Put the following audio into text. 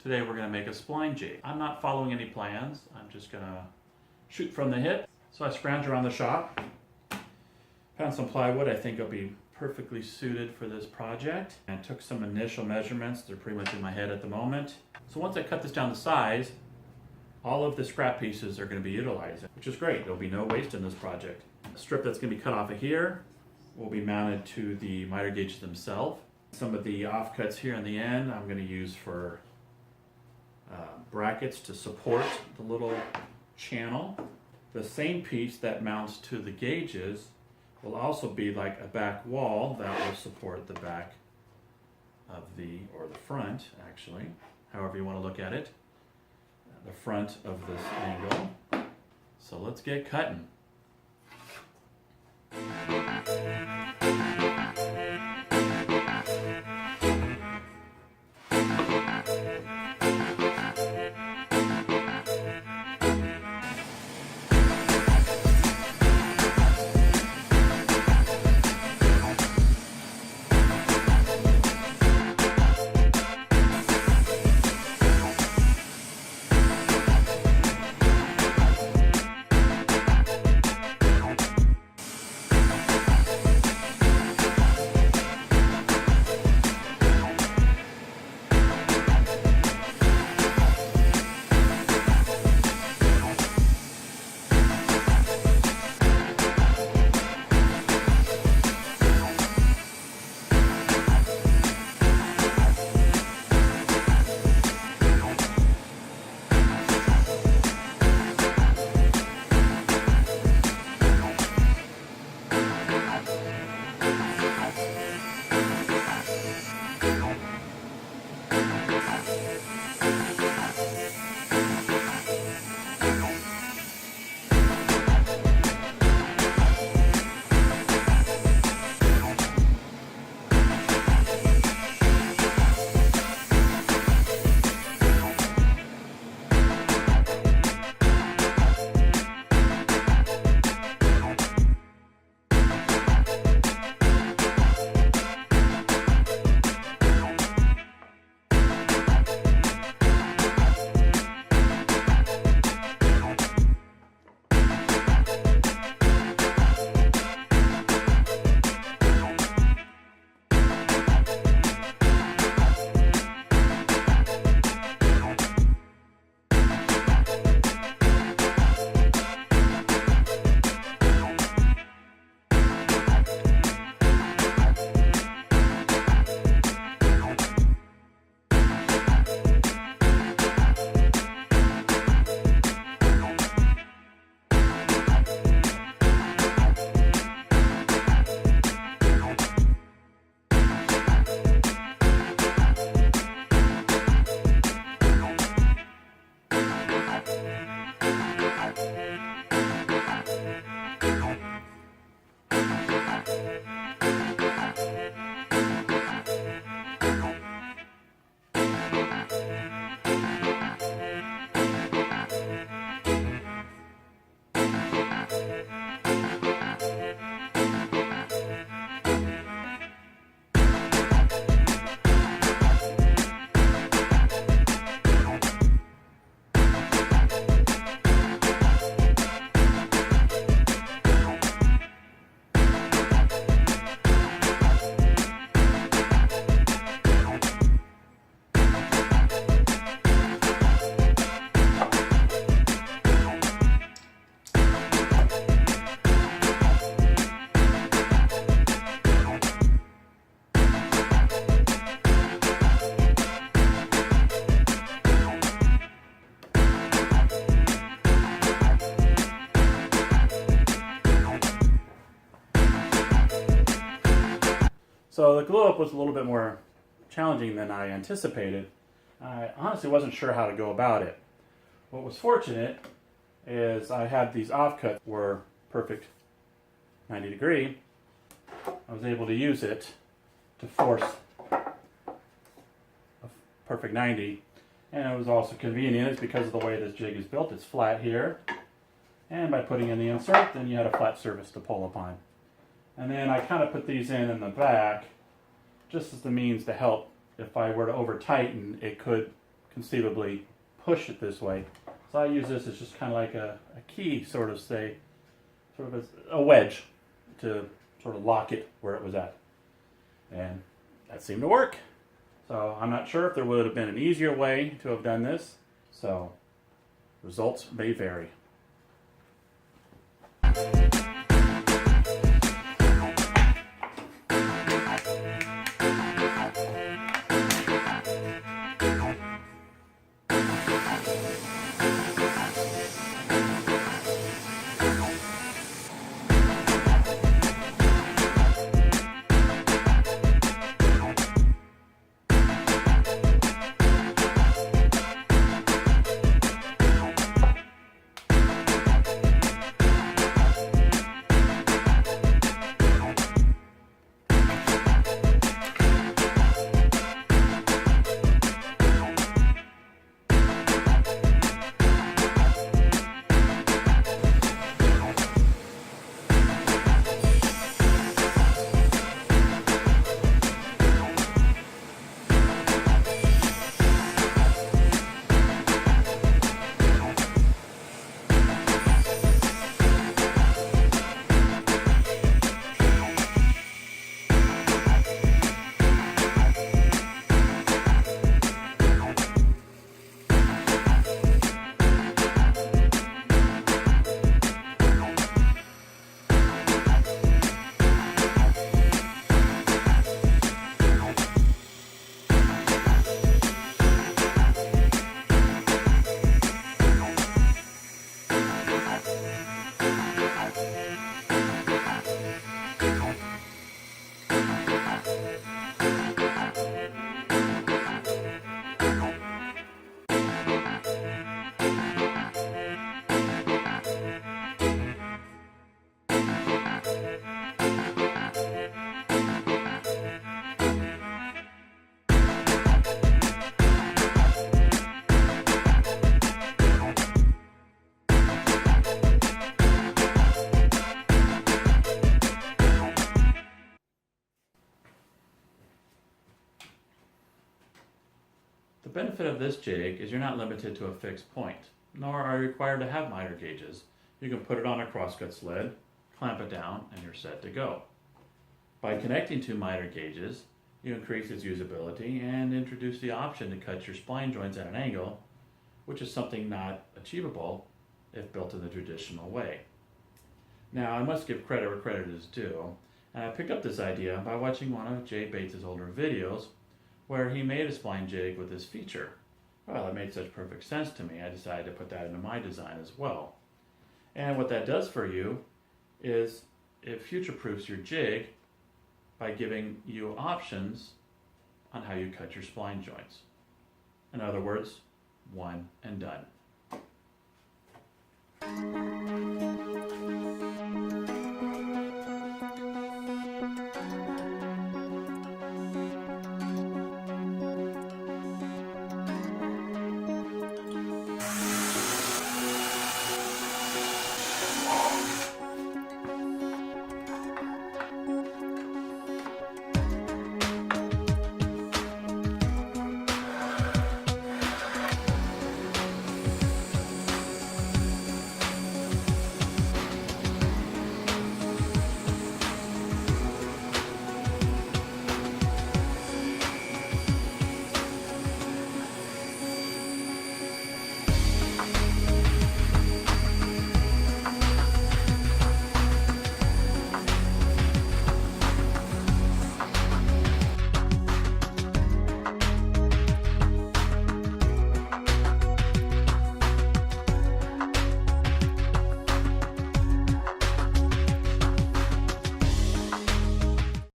Today we're going to make a spline jig. I'm not following any plans. I'm just going to shoot from the hip. So I scrounged around the shop, found some plywood I think will be perfectly suited for this project, and took some initial measurements. They're pretty much in my head at the moment. So once I cut this down to size, all of the scrap pieces are going to be utilized, which is great. There'll be no waste in this project. The strip that's going to be cut off of here will be mounted to the miter gauges themselves. Some of the offcuts here in the end I'm going to use for brackets to support the little channel. The same piece that mounts to the gauges will also be like a back wall that will support the back of or the front actually, however you want to look at it, the front of this angle. So let's get cutting. So the glue up was a little bit more challenging than I anticipated. I honestly wasn't sure how to go about it. What was fortunate is I had these offcuts were perfect 90 degree. I was able to use it to force a perfect 90, and it was also convenient. It's because of the way this jig is built. It's flat here, and by putting in the insert, then you had a flat surface to pull upon. And then I kind of put these in the back just as the means to help. If I were to over tighten, it could conceivably push it this way. So I use this as just kind of like a key, sort of as a wedge to sort of lock it where it was at. And that seemed to work. So I'm not sure if there would have been an easier way to have done this. So results may vary. The benefit of this jig is you're not limited to a fixed point, nor are you required to have miter gauges. You can put it on a crosscut sled, clamp it down, and you're set to go. By connecting two miter gauges, you increase its usability and introduce the option to cut your spline joints at an angle, which is something not achievable if built in the traditional way. Now, I must give credit where credit is due, and I picked up this idea by watching one of Jay Bates' older videos where he made a spline jig with this feature. Well, it made such perfect sense to me, I decided to put that into my design as well. And what that does for you is it future-proofs your jig by giving you options on how you cut your spline joints. In other words, one and done.